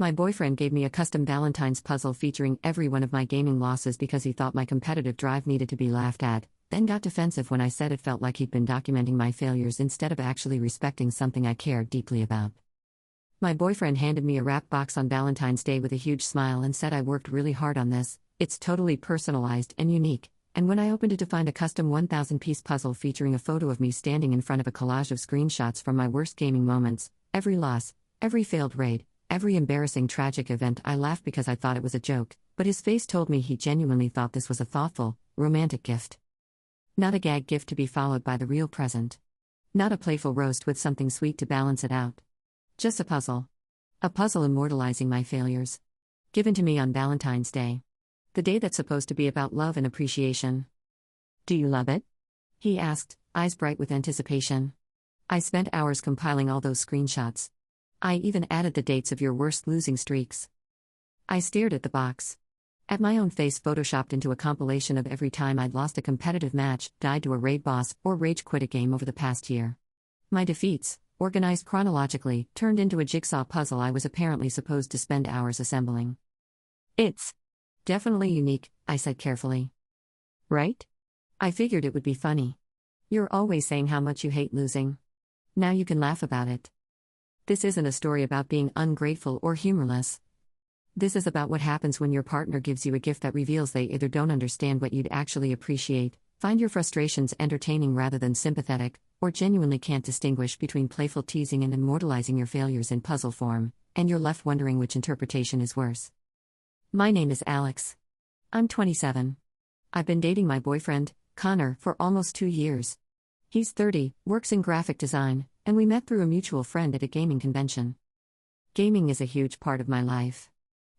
My boyfriend gave me a custom Valentine's puzzle featuring every one of my gaming losses because he thought my competitive drive needed to be laughed at, then got defensive when I said it felt like he'd been documenting my failures instead of actually respecting something I cared deeply about. My boyfriend handed me a wrap box on Valentine's Day with a huge smile and said I worked really hard on this, it's totally personalized and unique, and when I opened it to find a custom 1,000-piece puzzle featuring a photo of me standing in front of a collage of screenshots from my worst gaming moments, every loss, every failed raid, every embarrassing tragic event, I laughed because I thought it was a joke, but his face told me he genuinely thought this was a thoughtful, romantic gift. Not a gag gift to be followed by the real present. Not a playful roast with something sweet to balance it out. Just a puzzle. A puzzle immortalizing my failures. Given to me on Valentine's Day. The day that's supposed to be about love and appreciation. Do you love it? He asked, eyes bright with anticipation. I spent hours compiling all those screenshots. I even added the dates of your worst losing streaks. I stared at the box. At my own face photoshopped into a compilation of every time I'd lost a competitive match, died to a raid boss, or rage quit a game over the past year. My defeats, organized chronologically, turned into a jigsaw puzzle I was apparently supposed to spend hours assembling. It's definitely unique, I said carefully. Right? I figured it would be funny. You're always saying how much you hate losing. Now you can laugh about it. This isn't a story about being ungrateful or humorless. This is about what happens when your partner gives you a gift that reveals they either don't understand what you'd actually appreciate, find your frustrations entertaining rather than sympathetic, or genuinely can't distinguish between playful teasing and immortalizing your failures in puzzle form, and you're left wondering which interpretation is worse. My name is Alex. I'm 27. I've been dating my boyfriend, Connor, for almost 2 years. He's 30, works in graphic design, and we met through a mutual friend at a gaming convention. Gaming is a huge part of my life.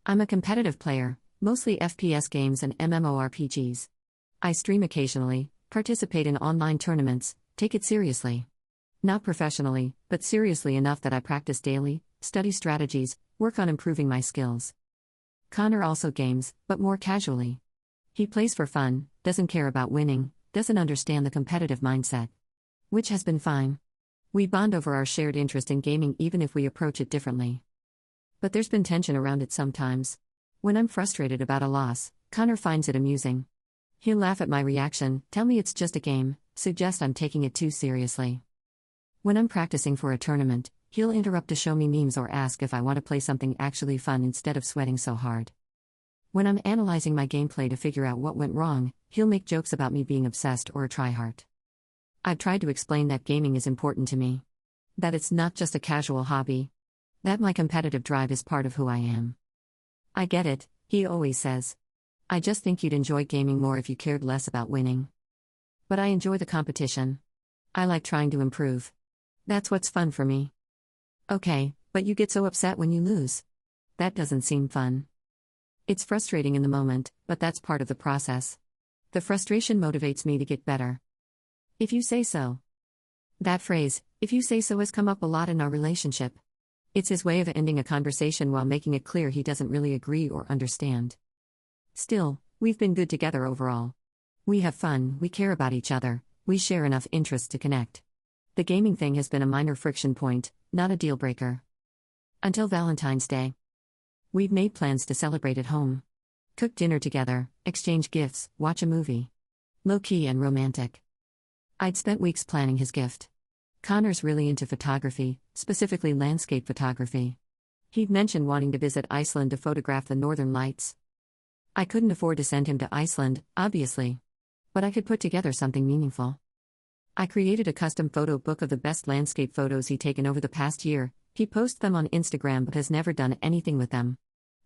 I'm a competitive player, mostly FPS games and MMORPGs. I stream occasionally, participate in online tournaments, take it seriously. Not professionally, but seriously enough that I practice daily, study strategies, work on improving my skills. Connor also games, but more casually. He plays for fun, doesn't care about winning, doesn't understand the competitive mindset. Which has been fine. We bond over our shared interest in gaming even if we approach it differently. But there's been tension around it sometimes. When I'm frustrated about a loss, Connor finds it amusing. He'll laugh at my reaction, tell me it's just a game, suggest I'm taking it too seriously. When I'm practicing for a tournament, he'll interrupt to show me memes or ask if I want to play something actually fun instead of sweating so hard. When I'm analyzing my gameplay to figure out what went wrong, he'll make jokes about me being obsessed or a tryhard. I've tried to explain that gaming is important to me. That it's not just a casual hobby. That my competitive drive is part of who I am. I get it, he always says. I just think you'd enjoy gaming more if you cared less about winning. But I enjoy the competition. I like trying to improve. That's what's fun for me. Okay, but you get so upset when you lose. That doesn't seem fun. It's frustrating in the moment, but that's part of the process. The frustration motivates me to get better. If you say so. That phrase, if you say so, has come up a lot in our relationship. It's his way of ending a conversation while making it clear he doesn't really agree or understand. Still, we've been good together overall. We have fun, we care about each other, we share enough interests to connect. The gaming thing has been a minor friction point, not a deal breaker. Until Valentine's Day. We've made plans to celebrate at home. Cook dinner together, exchange gifts, watch a movie. Low-key and romantic. I'd spent weeks planning his gift. Connor's really into photography, specifically landscape photography. He'd mentioned wanting to visit Iceland to photograph the northern lights. I couldn't afford to send him to Iceland, obviously. But I could put together something meaningful. I created a custom photo book of the best landscape photos he'd taken over the past year. He posts them on Instagram but has never done anything with them.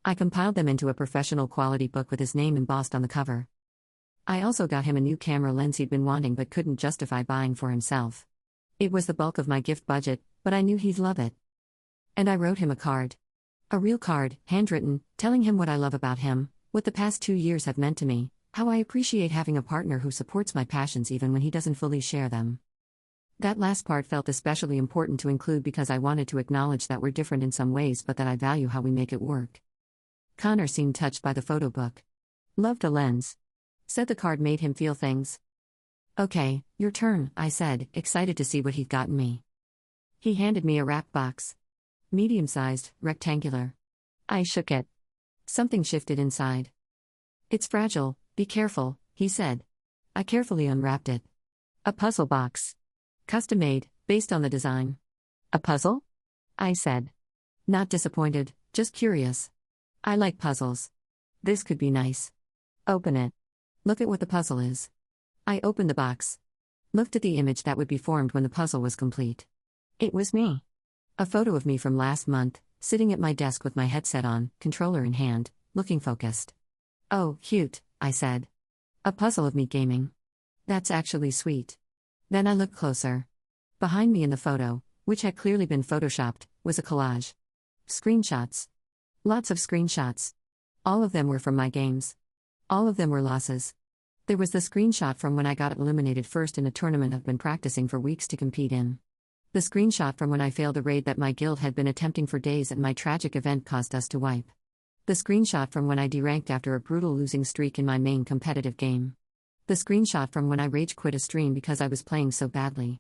I compiled them into a professional quality book with his name embossed on the cover. I also got him a new camera lens he'd been wanting but couldn't justify buying for himself. It was the bulk of my gift budget, but I knew he'd love it. And I wrote him a card. A real card, handwritten, telling him what I love about him, what the past 2 years have meant to me, how I appreciate having a partner who supports my passions even when he doesn't fully share them. That last part felt especially important to include because I wanted to acknowledge that we're different in some ways but that I value how we make it work. Connor seemed touched by the photo book. Loved the lens. Said the card made him feel things. Okay, your turn, I said, excited to see what he'd gotten me. He handed me a wrap box. Medium-sized, rectangular. I shook it. Something shifted inside. It's fragile, be careful, he said. I carefully unwrapped it. A puzzle box. Custom made, based on the design. A puzzle? I said. Not disappointed, just curious. I like puzzles. This could be nice. Open it. Look at what the puzzle is. I opened the box. Looked at the image that would be formed when the puzzle was complete. It was me. A photo of me from last month, sitting at my desk with my headset on, controller in hand, looking focused. Oh, cute, I said. A puzzle of me gaming. That's actually sweet. Then I looked closer. Behind me in the photo, which had clearly been photoshopped, was a collage. Screenshots. Lots of screenshots. All of them were from my games. All of them were losses. There was the screenshot from when I got eliminated first in a tournament I've been practicing for weeks to compete in. The screenshot from when I failed a raid that my guild had been attempting for days and my tragic event caused us to wipe. The screenshot from when I deranked after a brutal losing streak in my main competitive game. The screenshot from when I rage quit a stream because I was playing so badly.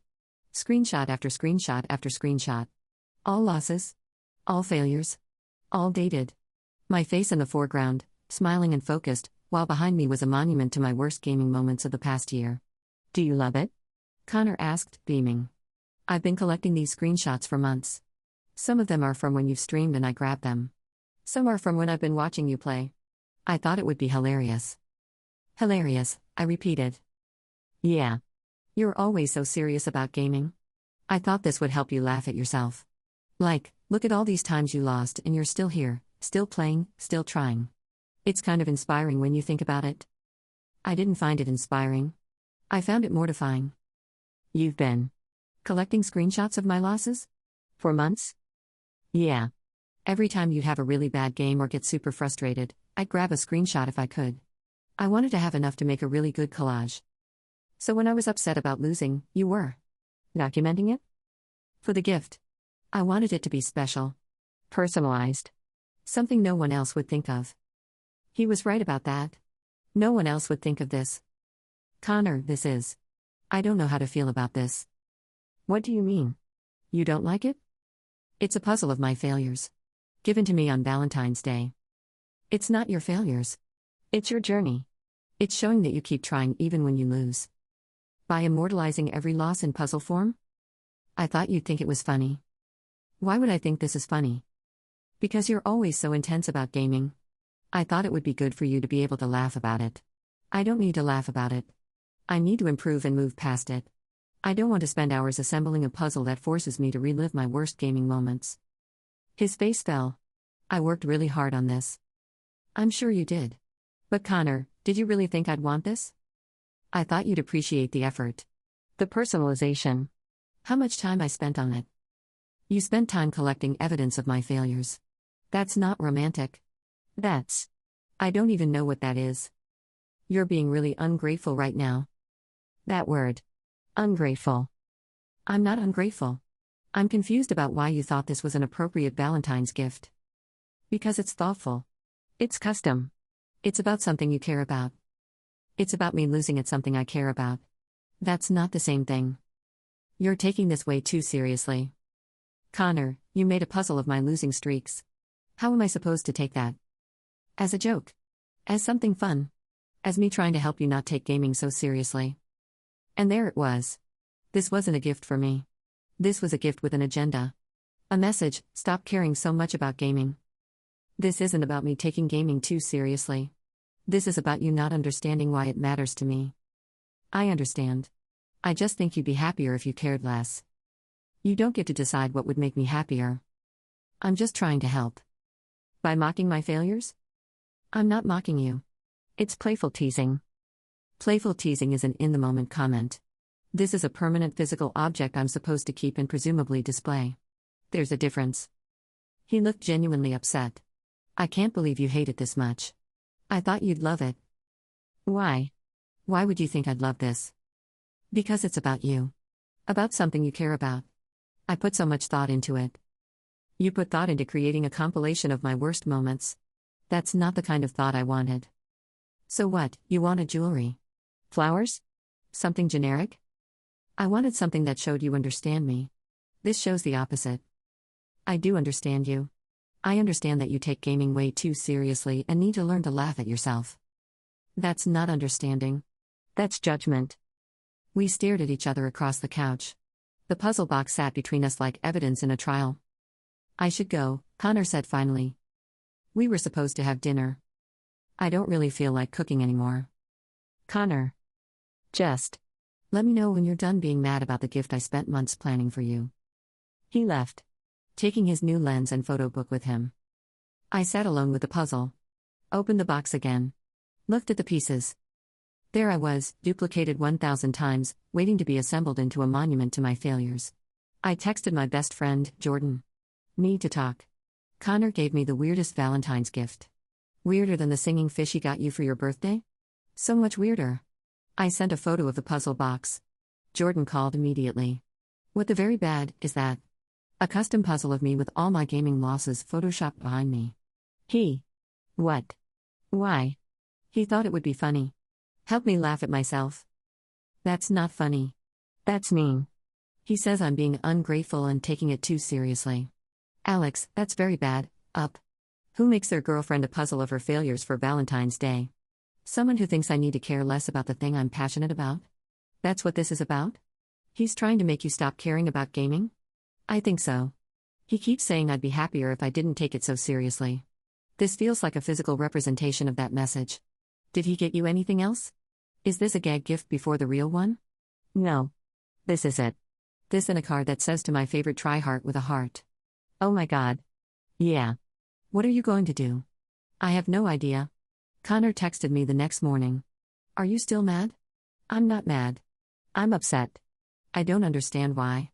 Screenshot after screenshot after screenshot. All losses. All failures. All dated. My face in the foreground, smiling and focused, while behind me was a monument to my worst gaming moments of the past year. Do you love it? Connor asked, beaming. I've been collecting these screenshots for months. Some of them are from when you've streamed and I grabbed them. Some are from when I've been watching you play. I thought it would be hilarious. Hilarious, I repeated. Yeah. You're always so serious about gaming. I thought this would help you laugh at yourself. Like, look at all these times you lost and you're still here, still playing, still trying. It's kind of inspiring when you think about it. I didn't find it inspiring. I found it mortifying. You've been collecting screenshots of my losses? For months? Yeah. Every time you'd have a really bad game or get super frustrated, I'd grab a screenshot if I could. I wanted to have enough to make a really good collage. So when I was upset about losing, you were documenting it? For the gift. I wanted it to be special. Personalized. Something no one else would think of. He was right about that. No one else would think of this. Connor, this is. I don't know how to feel about this. What do you mean? You don't like it? It's a puzzle of my failures. Given to me on Valentine's Day. It's not your failures. It's your journey. It's showing that you keep trying even when you lose. By immortalizing every loss in puzzle form? I thought you'd think it was funny. Why would I think this is funny? Because you're always so intense about gaming. I thought it would be good for you to be able to laugh about it. I don't need to laugh about it. I need to improve and move past it. I don't want to spend hours assembling a puzzle that forces me to relive my worst gaming moments. His face fell. I worked really hard on this. I'm sure you did. But Connor, did you really think I'd want this? I thought you'd appreciate the effort. The personalization. How much time I spent on it. You spent time collecting evidence of my failures. That's not romantic. That's. I don't even know what that is. You're being really ungrateful right now. That word. Ungrateful. I'm not ungrateful. I'm confused about why you thought this was an appropriate Valentine's gift. Because it's thoughtful. It's custom. It's about something you care about. It's about me losing at something I care about. That's not the same thing. You're taking this way too seriously. Connor, you made a puzzle of my losing streaks. How am I supposed to take that? As a joke. As something fun. As me trying to help you not take gaming so seriously. And there it was. This wasn't a gift for me. This was a gift with an agenda. A message: stop caring so much about gaming. This isn't about me taking gaming too seriously. This is about you not understanding why it matters to me. I understand. I just think you'd be happier if you cared less. You don't get to decide what would make me happier. I'm just trying to help. By mocking my failures? I'm not mocking you. It's playful teasing. Playful teasing is an in-the-moment comment. This is a permanent physical object I'm supposed to keep and presumably display. There's a difference. He looked genuinely upset. I can't believe you hate it this much. I thought you'd love it. Why? Why would you think I'd love this? Because it's about you. About something you care about. I put so much thought into it. You put thought into creating a compilation of my worst moments. That's not the kind of thought I wanted. So what, you wanted jewelry? Flowers? Something generic? I wanted something that showed you understand me. This shows the opposite. I do understand you. I understand that you take gaming way too seriously and need to learn to laugh at yourself. That's not understanding. That's judgment. We stared at each other across the couch. The puzzle box sat between us like evidence in a trial. I should go, Connor said finally. We were supposed to have dinner. I don't really feel like cooking anymore. Connor. Just. Let me know when you're done being mad about the gift I spent months planning for you. He left, taking his new lens and photo book with him. I sat alone with the puzzle. Opened the box again. Looked at the pieces. There I was, duplicated 1,000 times, waiting to be assembled into a monument to my failures. I texted my best friend, Jordan. Need to talk. Connor gave me the weirdest Valentine's gift. Weirder than the singing fish he got you for your birthday? So much weirder. I sent a photo of the puzzle box. Jordan called immediately. What the very bad is that? A custom puzzle of me with all my gaming losses photoshopped behind me. He. What? Why? He thought it would be funny. Help me laugh at myself. That's not funny. That's mean. He says I'm being ungrateful and taking it too seriously. Alex, that's very bad. Up. Who makes their girlfriend a puzzle of her failures for Valentine's Day? Someone who thinks I need to care less about the thing I'm passionate about? That's what this is about? He's trying to make you stop caring about gaming? I think so. He keeps saying I'd be happier if I didn't take it so seriously. This feels like a physical representation of that message. Did he get you anything else? Is this a gag gift before the real one? No. This is it. This and a card that says to my favorite try heart with a heart. Oh my god. Yeah. What are you going to do? I have no idea. Connor texted me the next morning. Are you still mad? I'm not mad. I'm upset. I don't understand why.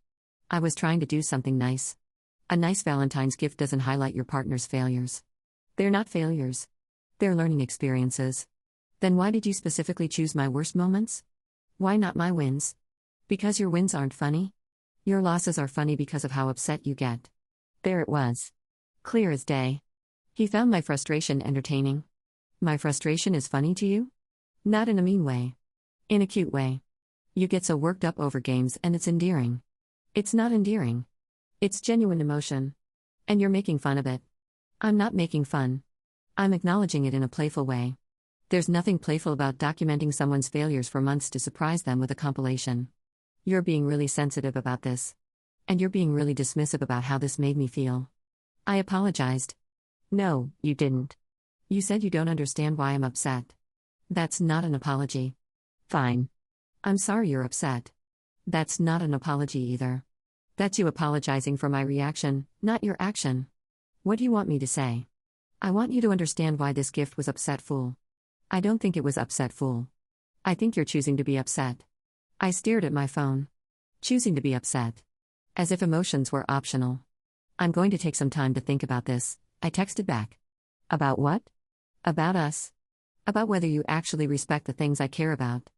I was trying to do something nice. A nice Valentine's gift doesn't highlight your partner's failures. They're not failures. They're learning experiences. Then why did you specifically choose my worst moments? Why not my wins? Because your wins aren't funny? Your losses are funny because of how upset you get. There it was. Clear as day. He found my frustration entertaining. My frustration is funny to you? Not in a mean way. In a cute way. You get so worked up over games and it's endearing. It's not endearing. It's genuine emotion. And you're making fun of it. I'm not making fun. I'm acknowledging it in a playful way. There's nothing playful about documenting someone's failures for months to surprise them with a compilation. You're being really sensitive about this. And you're being really dismissive about how this made me feel. I apologized. No, you didn't. You said you don't understand why I'm upset. That's not an apology. Fine. I'm sorry you're upset. That's not an apology either. That's you apologizing for my reaction, not your action. What do you want me to say? I want you to understand why this gift was upset fool. I don't think it was upset fool. I think you're choosing to be upset. I stared at my phone. Choosing to be upset. As if emotions were optional. I'm going to take some time to think about this, I texted back. About what? About us. About whether you actually respect the things I care about.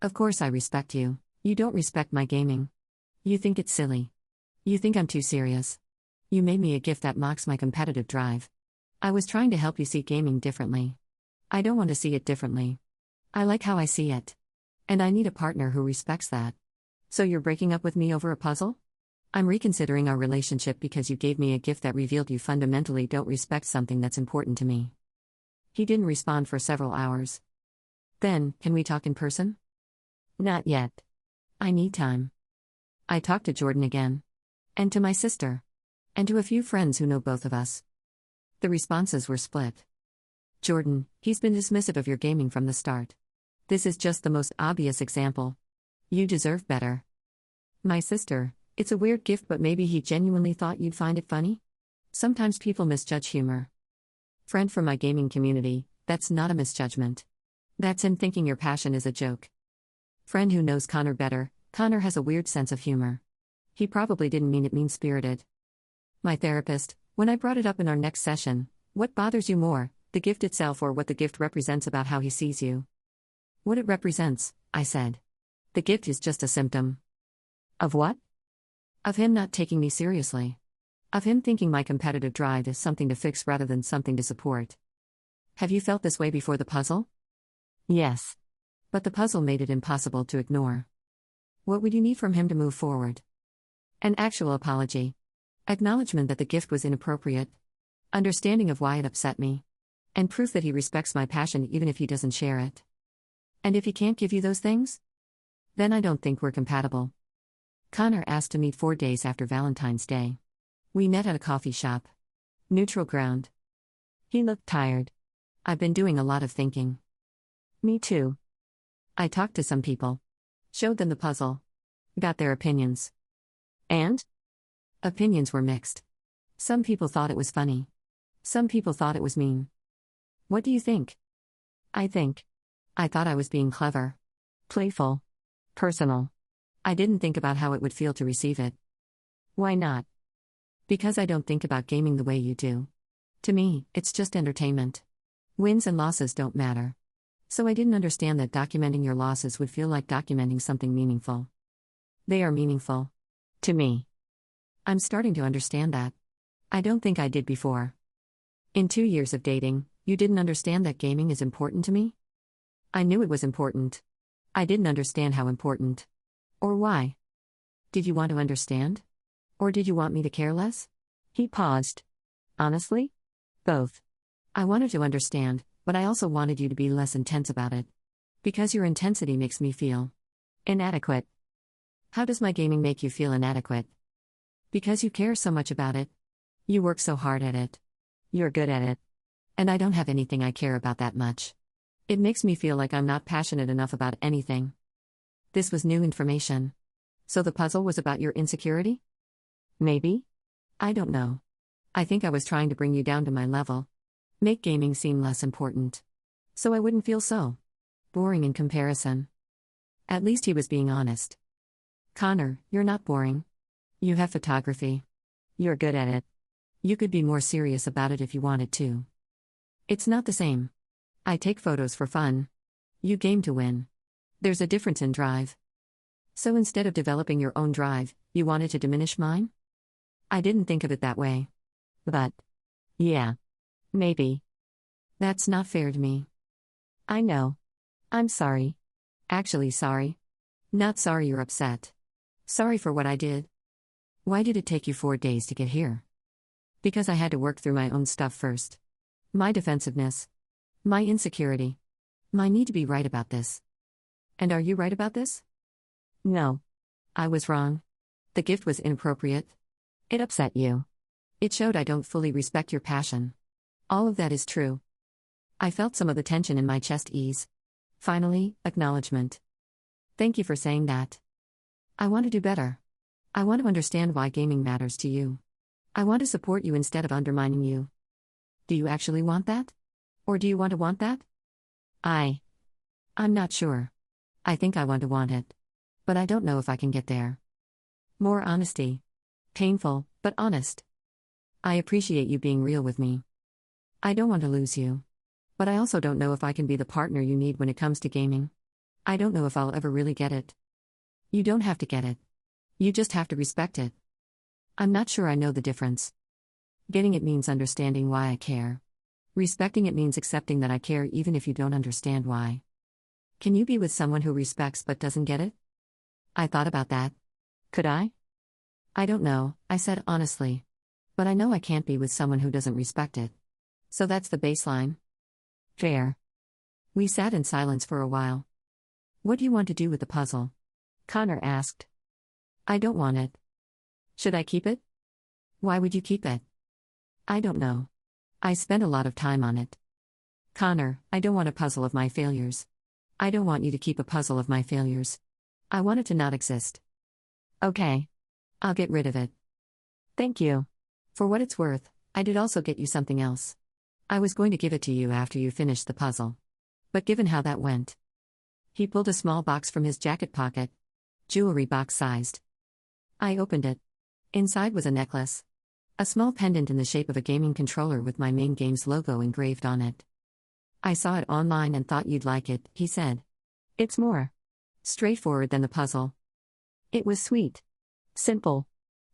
Of course I respect you. You don't respect my gaming. You think it's silly. You think I'm too serious. You made me a gift that mocks my competitive drive. I was trying to help you see gaming differently. I don't want to see it differently. I like how I see it. And I need a partner who respects that. So you're breaking up with me over a puzzle? I'm reconsidering our relationship because you gave me a gift that revealed you fundamentally don't respect something that's important to me. He didn't respond for several hours. Then, can we talk in person? Not yet. I need time. I talked to Jordan again. And to my sister. And to a few friends who know both of us. The responses were split. Jordan, he's been dismissive of your gaming from the start. This is just the most obvious example. You deserve better. My sister, it's a weird gift, but maybe he genuinely thought you'd find it funny? Sometimes people misjudge humor. Friend from my gaming community, that's not a misjudgment. That's him thinking your passion is a joke. Friend who knows Connor better, Connor has a weird sense of humor. He probably didn't mean it mean-spirited. My therapist, when I brought it up in our next session, what bothers you more, the gift itself or what the gift represents about how he sees you? What it represents, I said. The gift is just a symptom. Of what? Of him not taking me seriously. Of him thinking my competitive drive is something to fix rather than something to support. Have you felt this way before the puzzle? Yes. But the puzzle made it impossible to ignore. What would you need from him to move forward? An actual apology. Acknowledgement that the gift was inappropriate. understanding of why it upset me, and proof that he respects my passion even if he doesn't share it. And if he can't give you those things? Then I don't think we're compatible. Connor asked to meet 4 days after Valentine's Day. We met at a coffee shop. Neutral ground. He looked tired. I've been doing a lot of thinking. Me too. I talked to some people. Showed them the puzzle. Got their opinions. And? Opinions were mixed. Some people thought it was funny. Some people thought it was mean. What do you think? I thought I was being clever. Playful. Personal. I didn't think about how it would feel to receive it. Why not? Because I don't think about gaming the way you do. To me, it's just entertainment. Wins and losses don't matter. So I didn't understand that documenting your losses would feel like documenting something meaningful. They are meaningful. To me. I'm starting to understand that. I don't think I did before. In 2 years of dating, you didn't understand that gaming is important to me? I knew it was important. I didn't understand how important. Or why. Did you want to understand? Or did you want me to care less? He paused. Honestly? Both. I wanted to understand, but I also wanted you to be less intense about it. Because your intensity makes me feel inadequate. How does my gaming make you feel inadequate? Because you care so much about it. You work so hard at it. You're good at it. And I don't have anything I care about that much. It makes me feel like I'm not passionate enough about anything. This was new information. So the puzzle was about your insecurity? Maybe? I don't know. I think I was trying to bring you down to my level. Make gaming seem less important. So I wouldn't feel so boring in comparison. At least he was being honest. Connor, you're not boring. You have photography. You're good at it. You could be more serious about it if you wanted to. It's not the same. I take photos for fun. You game to win. There's a difference in drive. So instead of developing your own drive, you wanted to diminish mine? I didn't think of it that way. But, yeah. Maybe. That's not fair to me. I know. I'm sorry. Actually sorry. Not sorry you're upset. Sorry for what I did. Why did it take you 4 days to get here? Because I had to work through my own stuff first. My defensiveness. My insecurity. My need to be right about this. And are you right about this? No. I was wrong. The gift was inappropriate. It upset you. It showed I don't fully respect your passion. All of that is true. I felt some of the tension in my chest ease. Finally, acknowledgement. Thank you for saying that. I want to do better. I want to understand why gaming matters to you. I want to support you instead of undermining you. Do you actually want that? Or do you want that? I'm not sure. I think I want it. But I don't know if I can get there. More honesty. Painful, but honest. I appreciate you being real with me. I don't want to lose you. But I also don't know if I can be the partner you need when it comes to gaming. I don't know if I'll ever really get it. You don't have to get it. You just have to respect it. I'm not sure I know the difference. Getting it means understanding why I care. Respecting it means accepting that I care even if you don't understand why. Can you be with someone who respects but doesn't get it? I thought about that. Could I? I don't know, I said honestly. But I know I can't be with someone who doesn't respect it. So that's the baseline. Fair. We sat in silence for a while. What do you want to do with the puzzle? Connor asked. I don't want it. Should I keep it? Why would you keep it? I don't know. I spent a lot of time on it. Connor, I don't want a puzzle of my failures. I don't want you to keep a puzzle of my failures. I want it to not exist. Okay. I'll get rid of it. Thank you. For what it's worth, I did also get you something else. I was going to give it to you after you finished the puzzle. But given how that went. He pulled a small box from his jacket pocket. Jewelry box sized. I opened it. Inside was a necklace. A small pendant in the shape of a gaming controller with my main game's logo engraved on it. I saw it online and thought you'd like it, he said. It's more straightforward than the puzzle. It was sweet. Simple.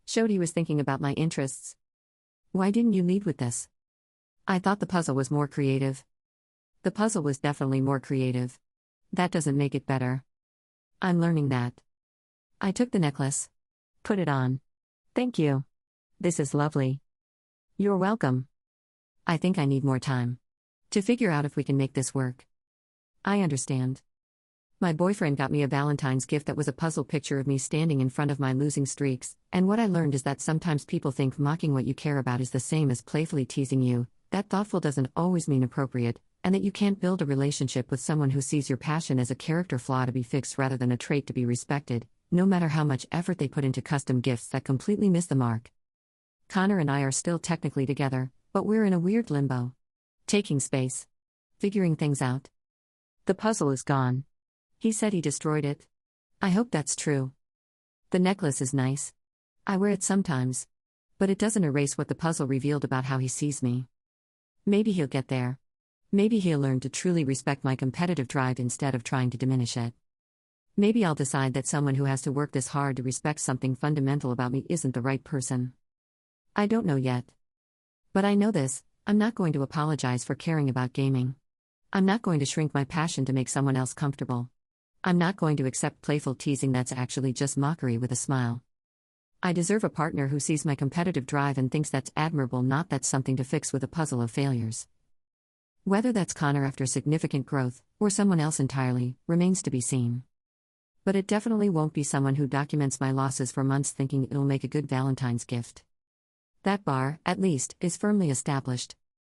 Showed he was thinking about my interests. Why didn't you lead with this? I thought the puzzle was more creative. The puzzle was definitely more creative. That doesn't make it better. I'm learning that. I took the necklace. Put it on. Thank you. This is lovely. You're welcome. I think I need more time to figure out if we can make this work. I understand. My boyfriend got me a Valentine's gift that was a puzzle picture of me standing in front of my losing streaks, and what I learned is that sometimes people think mocking what you care about is the same as playfully teasing you, that thoughtful doesn't always mean appropriate, and that you can't build a relationship with someone who sees your passion as a character flaw to be fixed rather than a trait to be respected, no matter how much effort they put into custom gifts that completely miss the mark. Connor and I are still technically together, but we're in a weird limbo. Taking space. Figuring things out. The puzzle is gone. He said he destroyed it. I hope that's true. The necklace is nice. I wear it sometimes. But it doesn't erase what the puzzle revealed about how he sees me. Maybe he'll get there. Maybe he'll learn to truly respect my competitive drive instead of trying to diminish it. Maybe I'll decide that someone who has to work this hard to respect something fundamental about me isn't the right person. I don't know yet. But I know this, I'm not going to apologize for caring about gaming. I'm not going to shrink my passion to make someone else comfortable. I'm not going to accept playful teasing that's actually just mockery with a smile. I deserve a partner who sees my competitive drive and thinks that's admirable, not that's something to fix with a puzzle of failures. Whether that's Connor after significant growth, or someone else entirely, remains to be seen. But it definitely won't be someone who documents my losses for months thinking it'll make a good Valentine's gift. That bar, at least, is firmly established.